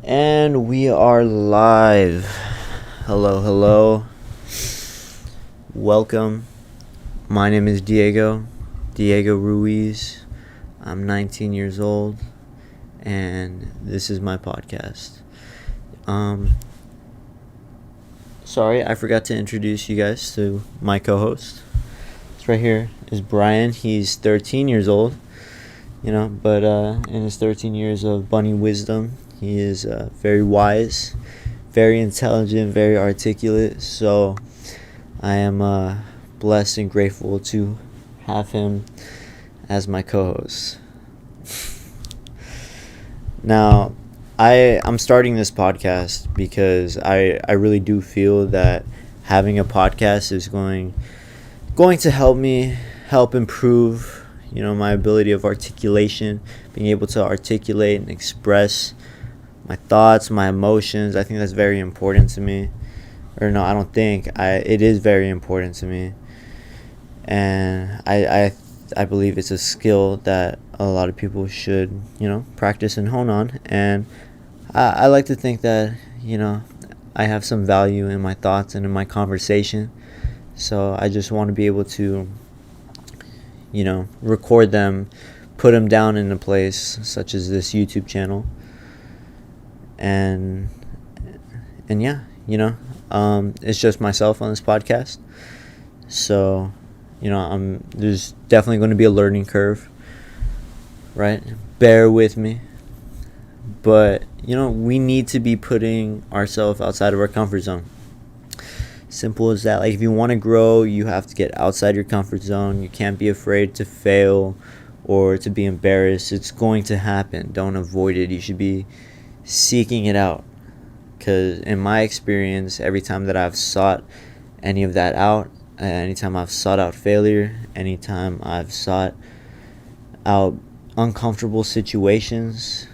And we are live. Hello, hello. Welcome. My name is Diego Ruiz. I'm 19 years old, and this is my podcast. Sorry, I forgot to introduce you guys to my co-host. It's right here is Brian. He's 13 years old, but in his 13 years of bunny wisdom, he is very wise, very intelligent, very articulate. So I am blessed and grateful to have him as my co-host. Now, I'm starting this podcast because I really do feel that having a podcast is going to help improve my ability of articulation, being able to articulate and express my thoughts, my emotions. I think that's very important to me. Or no, I don't think. It is very important to me. And I believe it's a skill that a lot of people should, practice and hone on. And I like to think that, I have some value in my thoughts and in my conversation. So I just want to be able to, record them, put them down in a place such as this YouTube channel. And yeah, it's just myself on this podcast. So, there's definitely going to be a learning curve, right? Bear with me. But, we need to be putting ourselves outside of our comfort zone. Simple as that. Like, if you want to grow, you have to get outside your comfort zone. You can't be afraid to fail or to be embarrassed. It's going to happen. Don't avoid it. You should be seeking it out. Because in my experience, every time that I've sought any of that out, anytime I've sought out failure, anytime I've sought out uncomfortable situations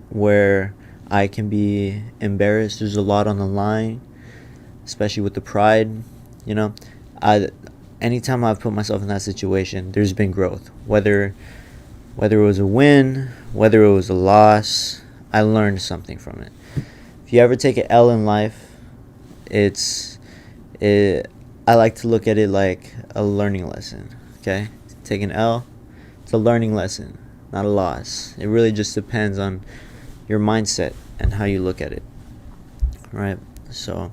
where I can be embarrassed, there's a lot on the line, especially with the pride. Anytime I've put myself in that situation, there's been growth. Whether it was a win, whether it was a loss, I learned something from it. If you ever take an L in life, I like to look at it like a learning lesson. Okay, take an L, it's a learning lesson, not a loss. It really just depends on your mindset and how you look at it. Right. So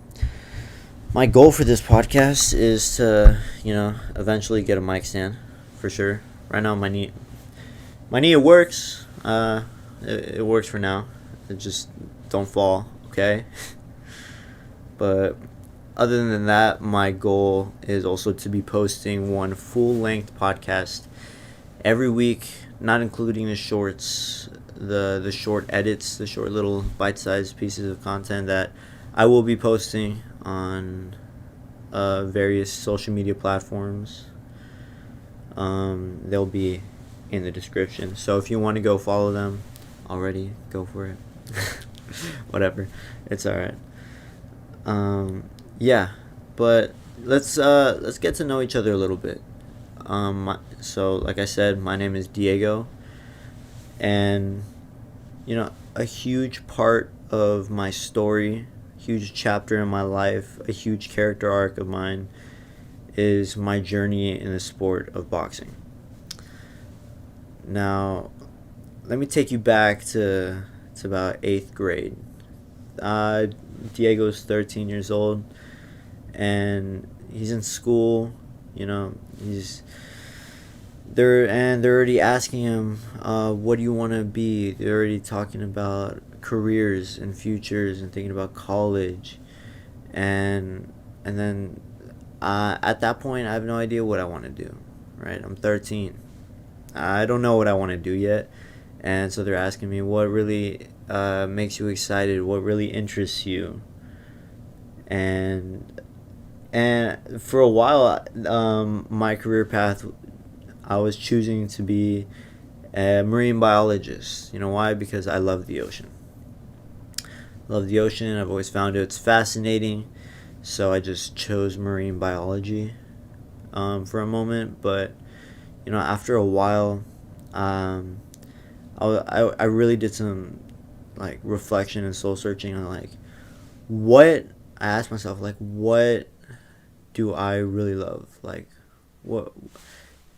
my goal for this podcast is to, eventually get a mic stand, for sure. Right now, my knee, it works. It works for now. It just don't fall, okay? But other than that, my goal is also to be posting one full-length podcast every week, not including the shorts, the short edits, the short little bite-sized pieces of content that I will be posting on various social media platforms. They'll be in the description. So if you want to go follow them already, go for it. Whatever. It's alright. Yeah. But let's get to know each other a little bit. So like I said, my name is Diego, and a huge part of my story, huge chapter in my life, a huge character arc of mine is my journey in the sport of boxing. Now, let me take you back to about 8th grade. Diego's 13 years old, and he's in school. They're already asking him, what do you want to be? They're already talking about careers and futures and thinking about college, and then at that point I have no idea what I want to do. Right, I'm 13. I don't know what I want to do yet, and so they're asking me what really makes you excited, what really interests you, and for a while, my career path, I was choosing to be a marine biologist. You know why? Because I love the ocean. I've always found it's fascinating, so I just chose marine biology for a moment. But after a while, I really did some like reflection and soul searching on like what I asked myself, like, what do I really love? Like, what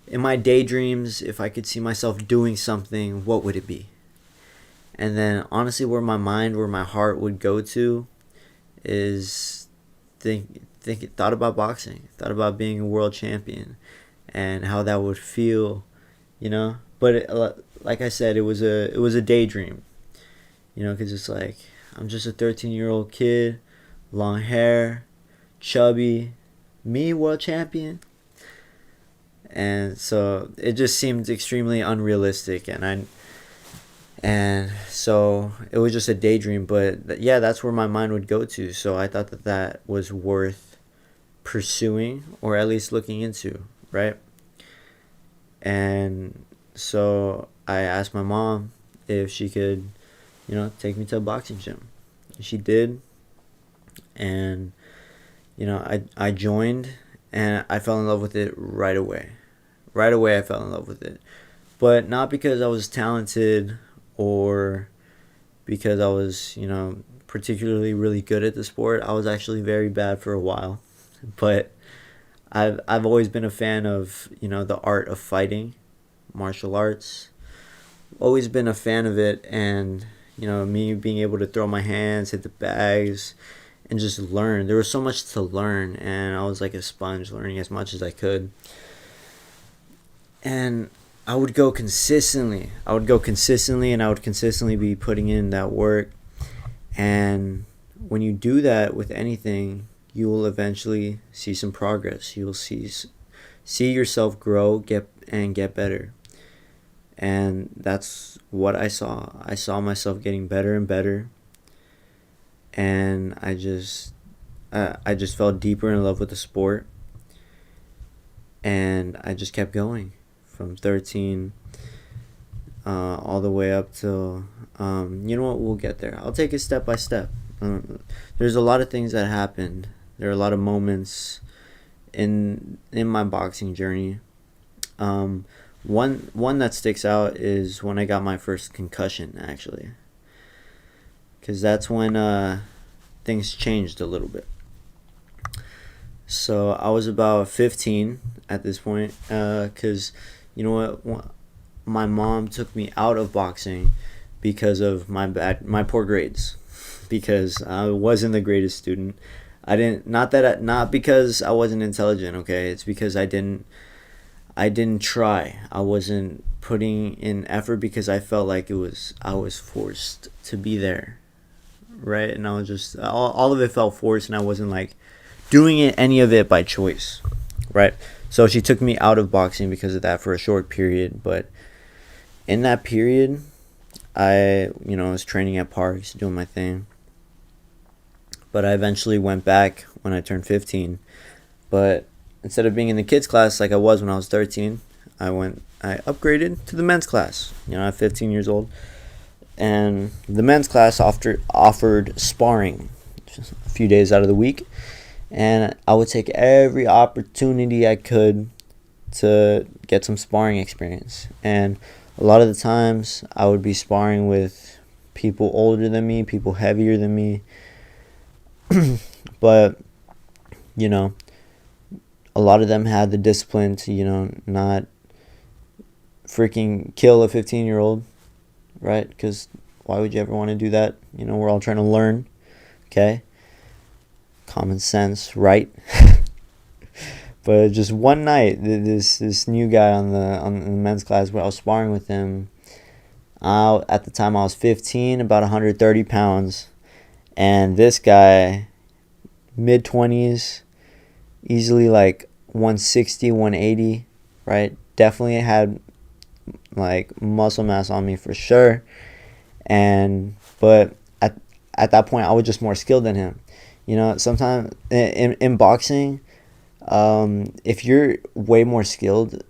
in my daydreams, if I could see myself doing something, what would it be? And then honestly, where my heart would go to is thought about boxing, thought about being a world champion, and how that would feel, you know. But like I said, it was a daydream, you know, because it's like I'm just a 13-year-old kid, long hair, chubby, me world champion, and so it just seemed extremely unrealistic, and so it was just a daydream. But yeah, that's where my mind would go to. So I thought that was worth pursuing, or at least looking into, right? And so I asked my mom if she could, take me to a boxing gym. She did, and I joined, and I fell in love with it right away. Right away, I fell in love with it, but not because I was talented or because I was, particularly really good at the sport. I was actually very bad for a while, but I've always been a fan of, the art of fighting, martial arts. Always been a fan of it, and me being able to throw my hands, hit the bags, and just learn. There was so much to learn, and I was like a sponge, learning as much as I could. And I would go consistently, and I would consistently be putting in that work. And when you do that with anything, you will eventually see some progress. You will see yourself grow, get better. And that's what I saw. I saw myself getting better and better. And I just fell deeper in love with the sport. And I just kept going from 13 all the way up till, you know what, we'll get there. I'll take it step by step. There's a lot of things that happened. There are a lot of moments in my boxing journey. One that sticks out is when I got my first concussion, actually, because that's when things changed a little bit. So I was about 15 at this point, because you know what, my mom took me out of boxing because of my poor grades, because I wasn't the greatest student. Not because I wasn't intelligent, okay? It's because I didn't try. I wasn't putting in effort because I felt like I was forced to be there, right? And I was just all of it felt forced, and I wasn't like doing any of it by choice, right? So she took me out of boxing because of that for a short period. But in that period, I was training at parks, doing my thing. But I eventually went back when I turned 15. But instead of being in the kids class like I was when I was 13, I upgraded to the men's class, at 15 years old. And the men's class offered sparring a few days out of the week. And I would take every opportunity I could to get some sparring experience. And a lot of the times I would be sparring with people older than me, people heavier than me. But, a lot of them had the discipline to, not freaking kill a 15-year-old, right? Because why would you ever want to do that? We're all trying to learn, okay? Common sense, right? But just one night, this new guy on the men's class where I was sparring with him, at the time I was 15, about 130 pounds, and this guy, mid-20s, easily like 160, 180, right? Definitely had like muscle mass on me for sure. But at that point, I was just more skilled than him. Sometimes in boxing, if you're way more skilled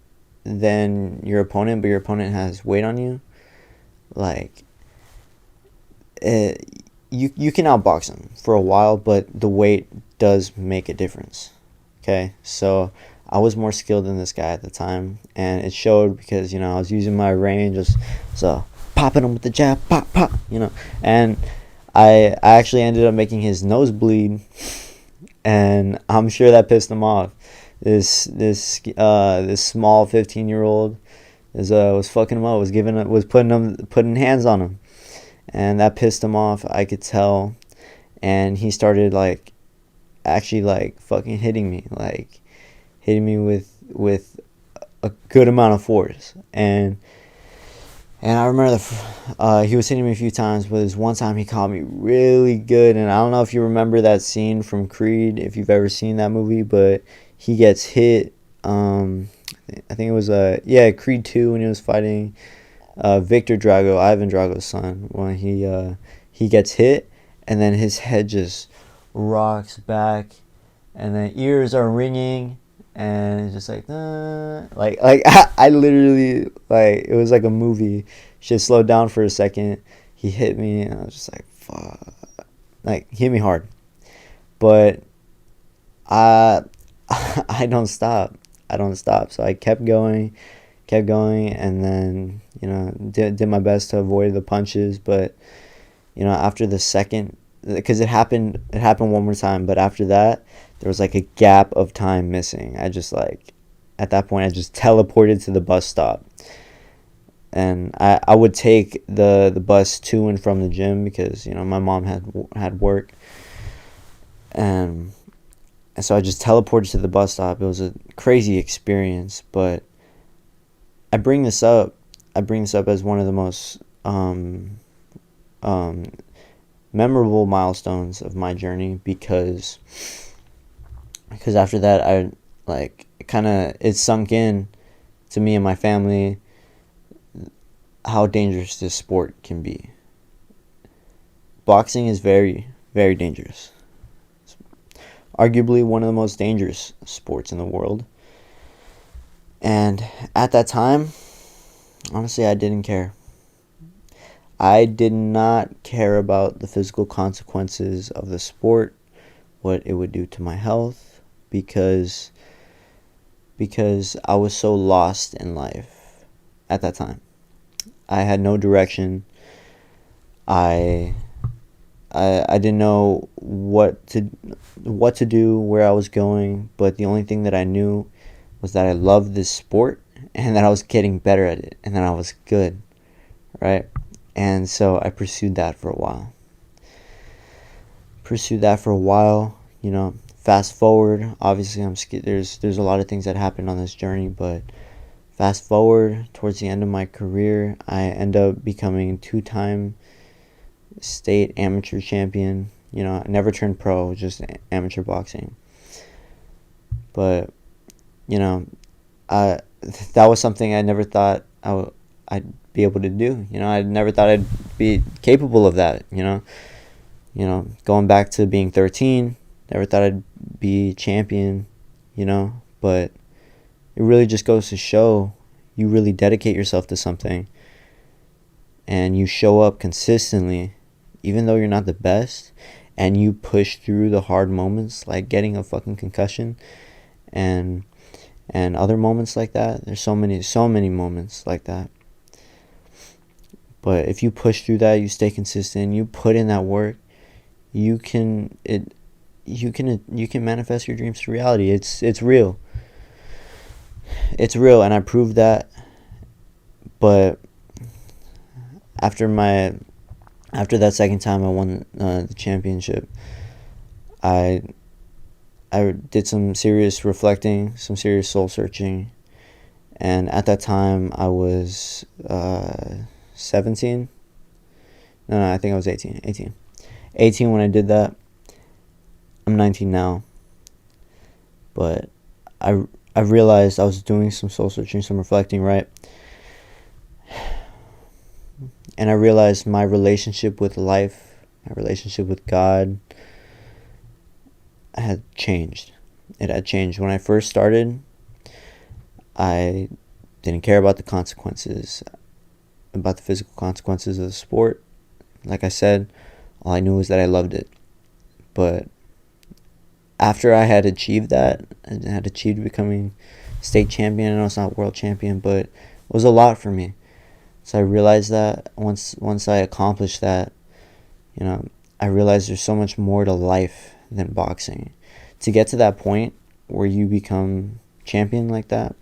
than your opponent, but your opponent has weight on you, like, you can outbox them for a while, but the weight does make a difference. Okay, so I was more skilled than this guy at the time, and it showed because I was using my range, so popping him with the jab, pop, pop, and I actually ended up making his nose bleed, and I'm sure that pissed him off. This small 15-year-old was fucking him up, was putting hands on him, and that pissed him off. I could tell, and he started actually fucking hitting me with a good amount of force, and I remember he was hitting me a few times, but there's one time he caught me really good, and I don't know if you remember that scene from Creed, if you've ever seen that movie, but he gets hit. I think it was Creed 2 when he was fighting Victor Drago, Ivan Drago's son, when he gets hit, and then his head just rocks back, and then ears are ringing, and it's just I literally, it was like a movie. Shit slowed down for a second. He hit me, and I was just like, fuck. He hit me hard. But I don't stop. So I kept going, and then, did my best to avoid the punches. But, after the second, because it happened one more time, but after that, there was a gap of time missing. I just at that point I just teleported to the bus stop, and I would take the bus to and from the gym because my mom had work, and so I just teleported to the bus stop. It was a crazy experience, but I bring this up as one of the most memorable milestones of my journey, because after that it sunk in to me and my family how dangerous this sport can be. Boxing is very, very dangerous. It's arguably one of the most dangerous sports in the world. And at that time, honestly, I didn't care. I did not care about the physical consequences of the sport, what it would do to my health, because I was so lost in life at that time. I had no direction. I didn't know what to do, where I was going, but the only thing that I knew was that I loved this sport and that I was getting better at it and that I was good, right? And so I pursued that for a while. Fast forward, obviously there's a lot of things that happened on this journey, but fast forward towards the end of my career, I end up becoming 2-time state amateur champion. I never turned pro, just amateur boxing. But, that was something I never thought I'd be able to do. I never thought I'd be capable of that, going back to being 13, never thought I'd be champion, but it really just goes to show, you really dedicate yourself to something and you show up consistently, even though you're not the best, and you push through the hard moments, like getting a fucking concussion and other moments like that. There's so many moments like that. But if you push through that, you stay consistent, you put in that work, you can manifest your dreams to reality. It's real. It's real, and I proved that. But after that second time I won the championship, I did some serious reflecting, some serious soul searching, and at that time I was 17. No, I think I was 18 when I did that. I'm 19 now, but I realized I was doing some soul searching, some reflecting, right? And I realized my relationship with life, my relationship with God had changed. It had changed. When I first started, I didn't care about the consequences, about the physical consequences of the sport. Like I said, all I knew was that I loved it. But after I had achieved that, I had achieved becoming state champion. I know it's not world champion, but it was a lot for me. So I realized that once I accomplished that, I realized there's so much more to life than boxing. To get to that point where you become champion like that,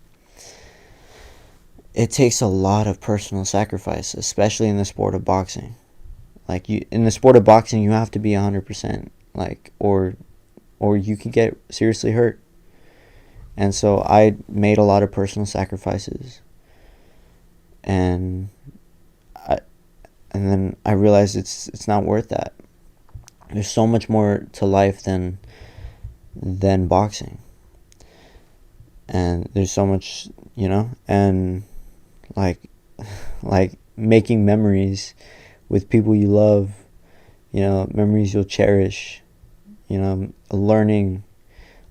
it takes a lot of personal sacrifice, especially in the sport of boxing. In the sport of boxing, you have to be 100%, or you could get seriously hurt. And so I made a lot of personal sacrifices, and then I realized it's not worth that. There's so much more to life than boxing, and there's so much, and like making memories with people you love, memories you'll cherish, learning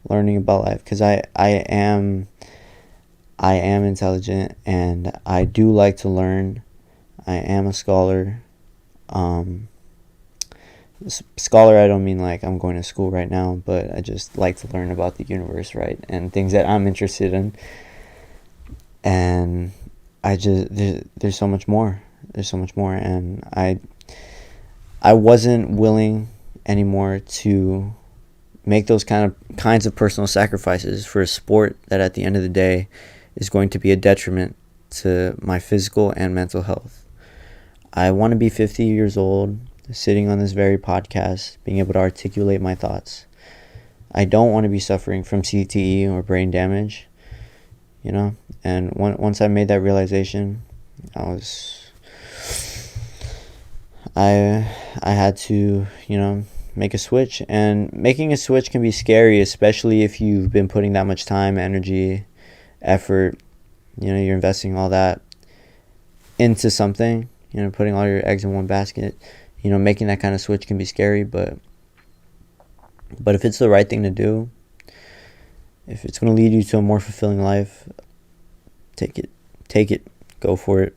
about life, because I am intelligent, and I do like to learn. I am a scholar. Scholar, I don't mean like I'm going to school right now, but I just like to learn about the universe, right, and things that I'm interested in. And there's so much more. And I wasn't willing anymore to make those kinds of personal sacrifices for a sport that at the end of the day is going to be a detriment to my physical and mental health. I want to be 50 years old, sitting on this very podcast, being able to articulate my thoughts. I don't want to be suffering from CTE or brain damage, and once I made that realization, I had to, make a switch. And making a switch can be scary, especially if you've been putting that much time, energy, effort, you're investing all that into something, putting all your eggs in one basket. Making that kind of switch can be scary, but if it's the right thing to do, if it's going to lead you to a more fulfilling life, take it, go for it.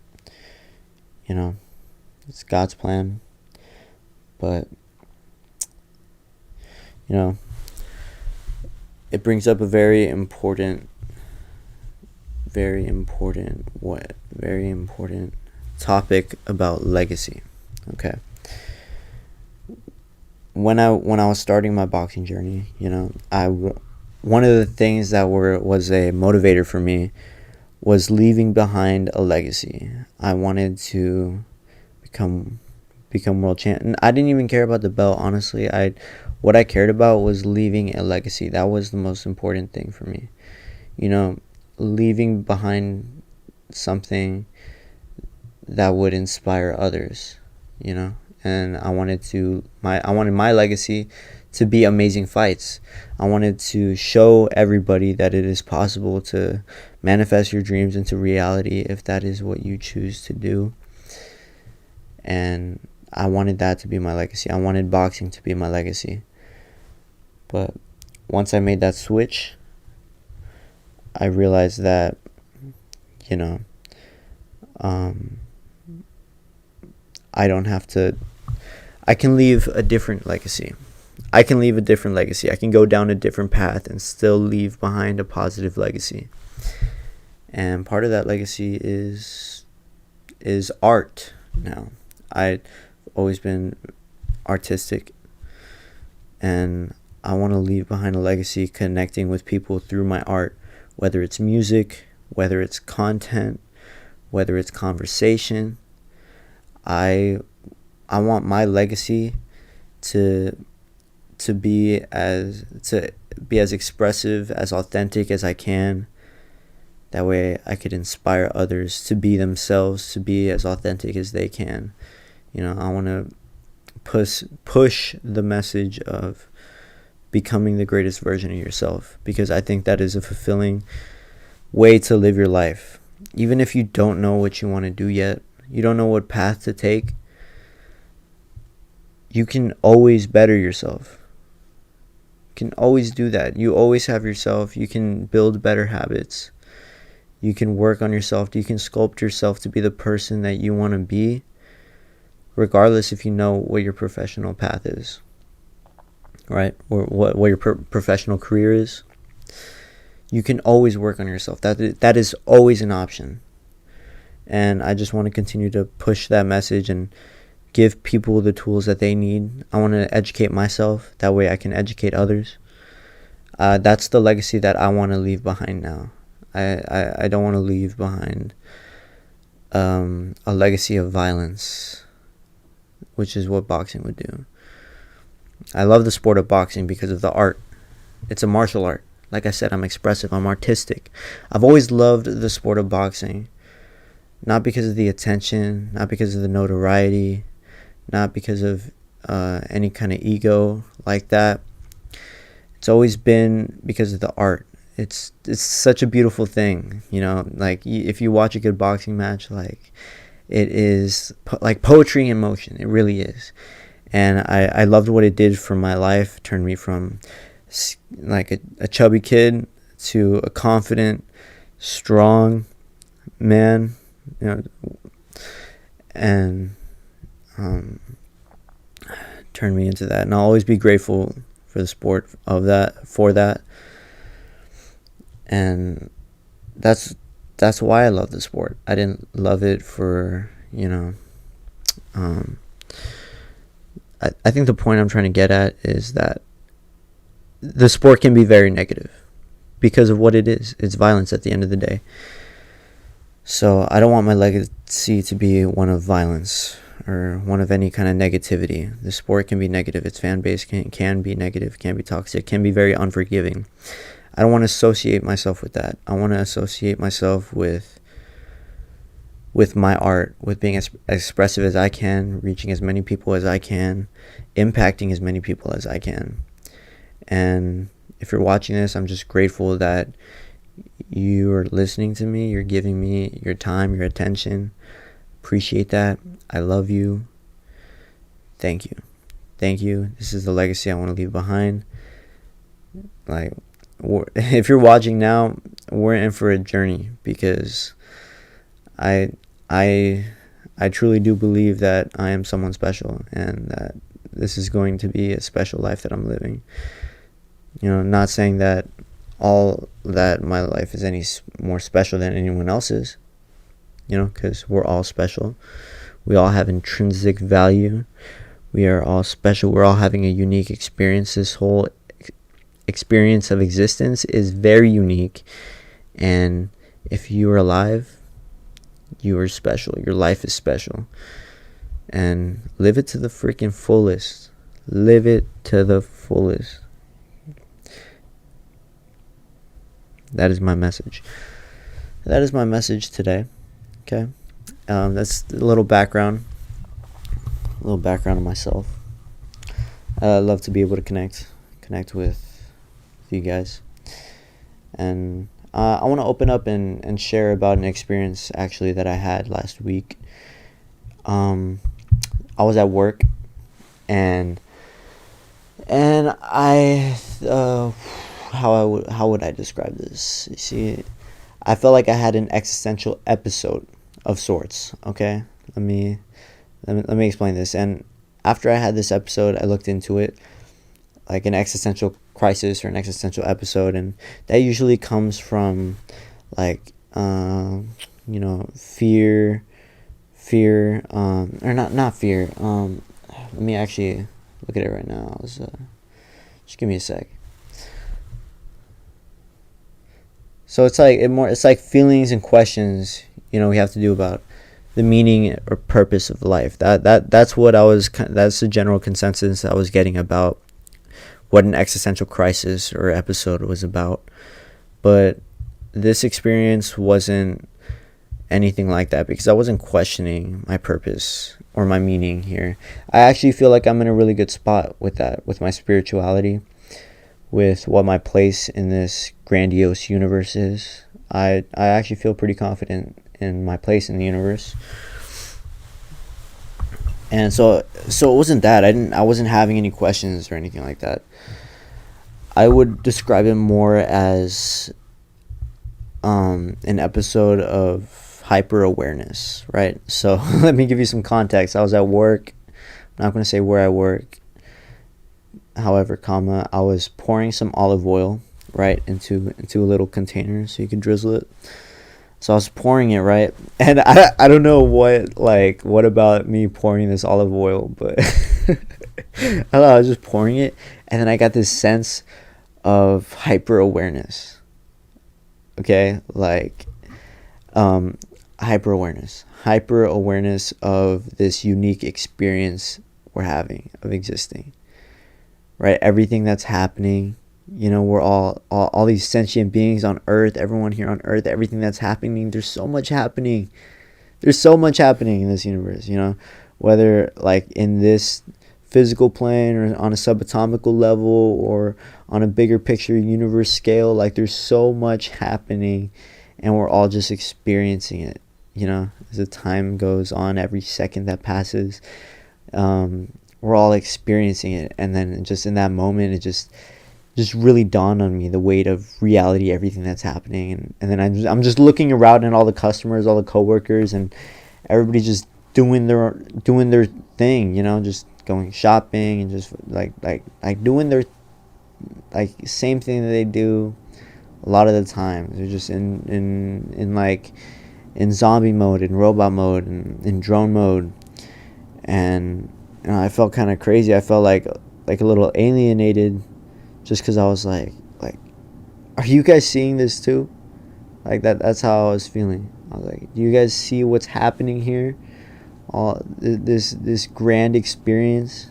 It's God's plan. But it brings up a very important topic about legacy. Okay. When I was starting my boxing journey, one of the things that was a motivator for me was leaving behind a legacy. I wanted to become world champ. And I didn't even care about the belt, honestly. What I cared about was leaving a legacy. That was the most important thing for me. Leaving behind something that would inspire others, and I wanted my legacy to be amazing fights. I wanted to show everybody that it is possible to manifest your dreams into reality if that is what you choose to do. And I wanted that to be my legacy. I wanted boxing to be my legacy. But once I made that switch, I realized that, I can leave a different legacy. I can go down a different path and still leave behind a positive legacy. And part of that legacy is art now. I've always been artistic, and I want to leave behind a legacy connecting with people through my art, whether it's music, whether it's content, whether it's conversation. I want my legacy to be as expressive, as authentic as I can. That way I could inspire others to be themselves, to be as authentic as they can. I want to push the message of becoming the greatest version of yourself, because I think that is a fulfilling way to live your life. Even if you don't know what you want to do yet, you don't know what path to take, you can always better yourself. You can always do that. You always have yourself. You can build better habits. You can work on yourself. You can sculpt yourself to be the person that you want to be, regardless if you know what your professional path is, right? Or what your professional career is. You can always work on yourself. That is always an option. and I just want to continue to push that message and give people the tools that they need. I want to educate myself, that way I can educate others. That's the legacy that I want to leave behind now. I don't want to leave behind a legacy of violence, which is what boxing would do. I love the sport of boxing because of the art. It's a martial art. Like I said, I'm expressive, I'm artistic. I've always loved the sport of boxing. Not because of the attention, not because of the notoriety, not because of any kind of ego like that. It's always been because of the art. It's such a beautiful thing, you know. Like, if you watch a good boxing match, like, it is like poetry in motion. It really is. And I loved what it did for my life. Turned me from like a chubby kid to a confident, strong man, you know, and turned me into that. And I'll always be grateful for the sport for that. And that's why I love the sport. I didn't love it for, you know, I think the point I'm trying to get at is that the sport can be very negative because of what it is. It's violence at the end of the day. So I don't want my legacy to be one of violence or one of any kind of negativity. The sport can be negative. Its fan base can be negative, can be toxic, can be very unforgiving. I don't want to associate myself with that. I want to associate myself with my art, with being as expressive as I can, reaching as many people as I can, impacting as many people as I can. And if you're watching this, I'm just grateful that you are listening to me. You're giving me your time, your attention. Appreciate that. I love you. Thank you. Thank you. This is the legacy I want to leave behind. Like, if you're watching now, we're in for a journey, because I truly do believe that I am someone special, and that this is going to be a special life that I'm living. You know, not saying that all that my life is any more special than anyone else's, you know, because we're all special. We all have intrinsic value. We are all special. We're all having a unique experience. This whole experience of existence is very unique. And if you are alive, you are special. Your life is special. And live it to the freaking fullest. Live it to the fullest. That is my message. That is my message today. Okay. That's a little background. A little background on myself. I love to be able to connect with you guys. And I want to open up and share about an experience actually that I had last week. I was at work, and I how would I describe this? You see, I felt like I had an existential episode of sorts. Okay, let me explain this. And after I had this episode, I looked into it, like an existential crisis or an existential episode, and that usually comes from like you know, fear, or not fear. Let me actually look at it right now. Just give me a sec. So it's like feelings and questions, you know, we have to do about the meaning or purpose of life. That's the general consensus I was getting about what an existential crisis or episode was about. But this experience wasn't anything like that, because I wasn't questioning my purpose or my meaning here. I actually feel like I'm in a really good spot with that, with my spirituality, with what my place in this grandiose universe is. I actually feel pretty confident in my place in the universe. And so it wasn't that. I wasn't having any questions or anything like that. I would describe it more as an episode of hyper awareness, right? So let me give you some context. I was at work. I'm not going to say where I work. However, I was pouring some olive oil right into a little container so you could drizzle it. So I was pouring it, right? And I don't know what about me pouring this olive oil, but I don't know, I was just pouring it, and then I got this sense of hyper awareness. Okay? Like, hyper awareness of this unique experience we're having of existing, right? Everything that's happening, we're all these sentient beings on earth, everyone here on earth, everything that's happening, there's so much happening in this universe, whether like in this physical plane or on a subatomical level or on a bigger picture universe scale. Like, there's so much happening, and we're all just experiencing it, as the time goes on, every second that passes, we're all experiencing it. And then just in that moment, it just really dawned on me the weight of reality, everything that's happening. And then I'm just looking around at all the customers, all the coworkers, and everybody just doing their thing, just going shopping and just like doing their like same thing that they do a lot of the time. They're just in zombie mode, in robot mode, and in drone mode. And I felt kind of crazy. I felt like a little alienated, just because I was like, are you guys seeing this too? Like that's how I was feeling. I was like, do you guys see what's happening here? All this grand experience.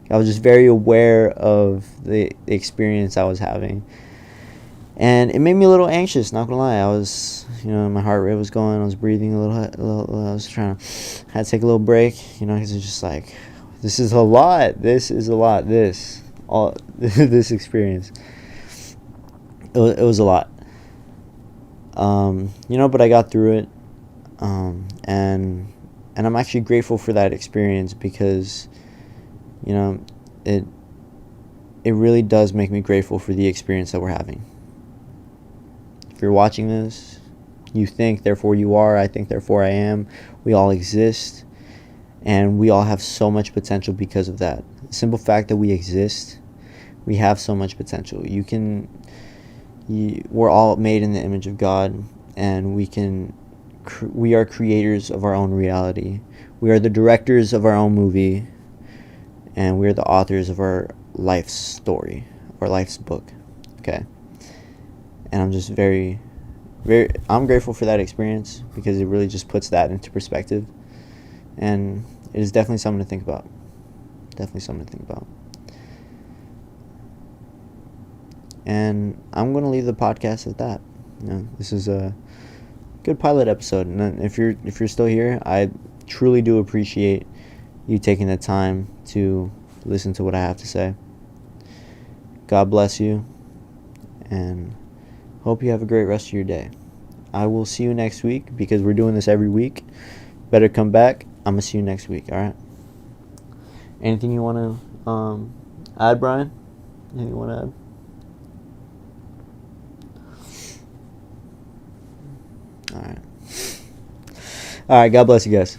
I was just very aware of the experience I was having, and it made me a little anxious. Not gonna lie, I was, my heart rate was going. I was breathing a little. I was had to take a little break, because it's just like, this is a lot. This experience. It was a lot. But I got through it, and I'm actually grateful for that experience, because it really does make me grateful for the experience that we're having. If you're watching this, you think, therefore you are. I think, therefore I am. We all exist, and we all have so much potential because of that. The simple fact that we exist, we have so much potential. We're all made in the image of God, and we are creators of our own reality. We are the directors of our own movie, and we are the authors of our life's story, our life's book. Okay? And I'm just very, very, I'm grateful for that experience, because it really just puts that into perspective. And it is definitely something to think about. And I'm going to leave the podcast at that. This is a good pilot episode. And if you're still here, I truly do appreciate you taking the time to listen to what I have to say. God bless you, and hope you have a great rest of your day. I will see you next week, because we're doing this every week. Better come back. I'm going to see you next week, alright? Anything you want to add, Brian? Anything you want to add? Alright. God bless you guys.